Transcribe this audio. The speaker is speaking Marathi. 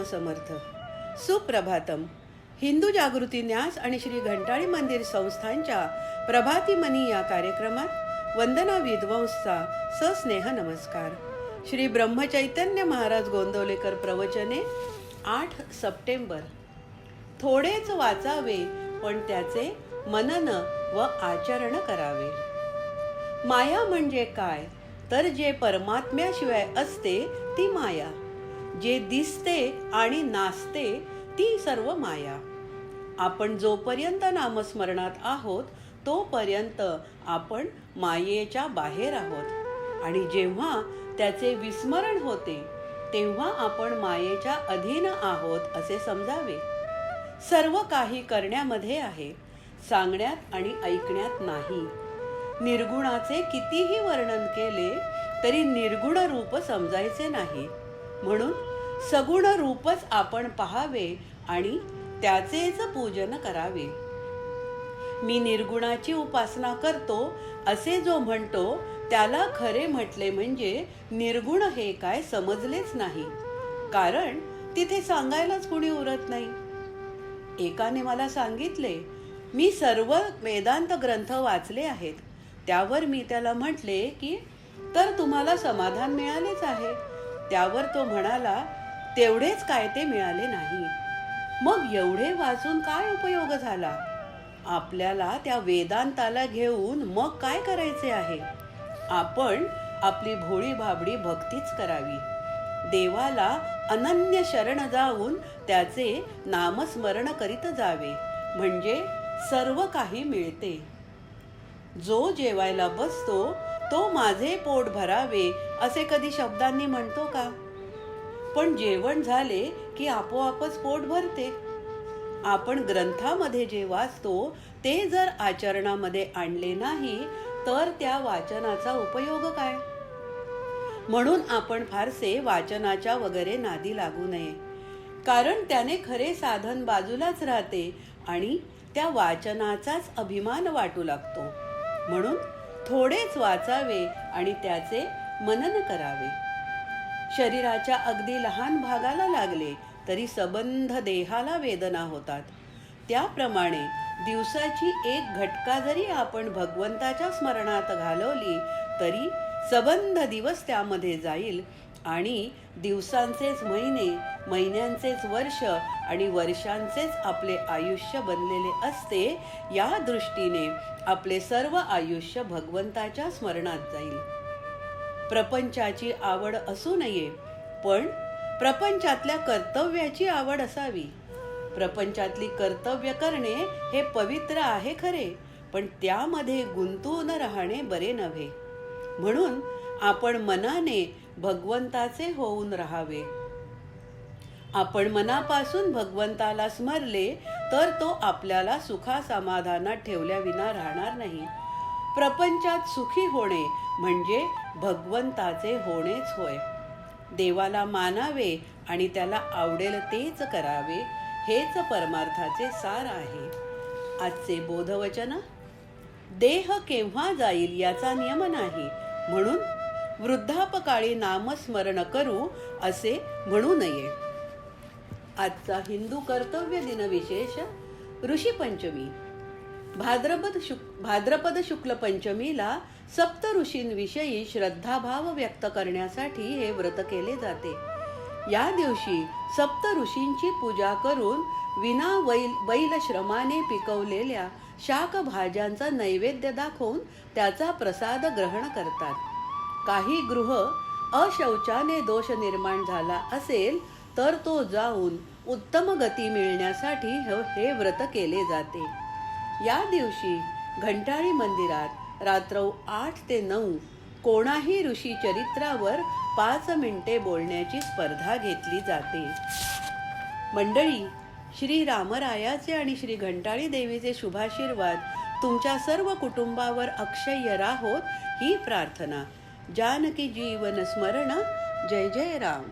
समर्थ. सुप्रभातम. हिंदू जागृती न्यास आणि श्री घंटाळी मंदिर संस्थांच्या प्रभाती मनी या कार्यक्रमात वंदना विद्वंसचा सस्नेह नमस्कार. श्री ब्रह्मचैतन्य महाराज गोंदवलेकर प्रवचने 8 सप्टेंबर. थोडेच वाचावे पण त्याचे मनन व आचरण करावे. माया म्हणजे काय तर जे परमात्म्याशिवाय असते ती माया, जे दिसते आणि नाचते ती सर्व माया. आपण जोपर्यंत नामस्मरणात आहोत तोपर्यंत आपण मायेच्या बाहेर आहोत, आणि जेव्हा त्याचे विस्मरण होते तेव्हा आपण मायेच्या अधीन आहोत असे समजावे. सर्व काही करण्यामध्ये आहे, सांगण्यात आणि ऐकण्यात नाही. निर्गुणाचे कितीही वर्णन केले तरी निर्गुण रूप समजायचे नाही, म्हणून सगुण रूपच आपण पाहावे आणि त्याचेच पूजन करावे. मी निर्गुणाची उपासना करतो असे जो म्हणतो त्याला खरे म्हटले म्हणजे निर्गुण हे काय समजलेच नाही, कारण तिथे सांगायलाच कुणी उरत नाही. एकाने मला सांगितले, मी सर्व वेदांत ग्रंथ वाचले आहेत. त्यावर मी त्याला म्हटले की तर तुम्हाला समाधान मिळालेच आहे. त्यावर तो म्हणाला, तेवढेच काय ते मिळाले नाही. मग एवढे वाचून काय उपयोग झाला? आपल्याला त्या वेदांताला घेऊन मग काय करायचे आहे? आपण आपली भोळी भाबडी भक्तीच करावी. देवाला अनन्य शरण जाऊन त्याचे नामस्मरण करीत जावे, म्हणजे सर्व काही मिळते. जो जेवायला बसतो तो माझे पोट भरावे असे कधी शब्दांनी म्हणतो का? पण जेवण झाले की आपोआपच पोट भरते. आपण ग्रंथामध्ये जे वाचतो ते जर आचरणामध्ये आणले नाही तर त्या वाचनाचा उपयोग काय? म्हणून आपण फारसे वाचनाच्या वगैरे नादी लागू नये, कारण त्याने खरे साधन बाजूलाच राहते आणि त्या वाचनाचाच अभिमान वाटू लागतो. म्हणून थोडेच वाचावे आणि त्याचे मनन करावे. शरीराच्या अगदी लहान भागाला लागले तरी सबंध देहाला वेदना होतात. त्याप्रमाणे दिवसाची एक घटका जरी आपण भगवंताच्या स्मरणात घालवली तरी सबंध दिवस त्यामध्ये जाईल, आणि दिवसांचेच महिने, महिन्यांचेच वर्ष आणि वर्षांचेच आपले आयुष्य बनलेले असते. या दृष्टीने आपले सर्व आयुष्य भगवंताच्या स्मरणात जाईल. प्रपंचाची आवड असू नये, पण प्रपंचातल्या कर्तव्याची आवड असावी. प्रपंचातली कर्तव्य करणे हे पवित्र आहे खरे, पण त्यामध्ये गुंतून राहणे बरे नव्हे. म्हणून आपण मनाने भगवंताचे होऊन राहावे. आपण मनापासून भगवंताला स्मरले तर तो आपल्याला सुखा समाधानात ठेवल्याविना राहणार नाही. प्रपंचात सुखी होणे म्हणजे भगवंताचे होणेच होय. देवाला मानावे आणि त्याला आवडेल तेच करावे, हेच परमार्थाचे सार आहे. आजचे बोधवचन. देह केव्हा जाईल याचा नियम नाही, म्हणून वृद्धापकाळी नामस्मरण करू असे म्हणू नये. आजचा हिंदू कर्तव्य दिन विशेष ऋषी पंचमी. भाद्रपद शुक्ल पंचमीला सप्त ऋषींविषयी श्रद्धाभाव व्यक्त करण्यासाठी हे व्रत केले जाते. या दिवशी सप्त ऋषींची पूजा करून विना बैल श्रमाने पिकवलेल्या शाक भाज्यांचा नैवेद्य दाखवून त्याचा प्रसाद ग्रहण करतात. काही गृह अशौचाने दोष निर्माण झाला असेल तर तो जाऊन उत्तम गती मिळण्यासाठी हे व्रत केले जाते. या दिवशी घंटाळी मंदिरात रात्र 8 ते 9 कोणाही ऋषी चरित्रावर 5 मिनिटे बोलण्याची स्पर्धा घेतली जाते. मंडळी, श्री रामरायाचे आणि श्री घंटाळी देवीचे शुभाशीर्वाद तुमच्या सर्व कुटुंबावर अक्षय्य राहोत ही प्रार्थना. जानकी जीवन स्मरण. जय जय राम.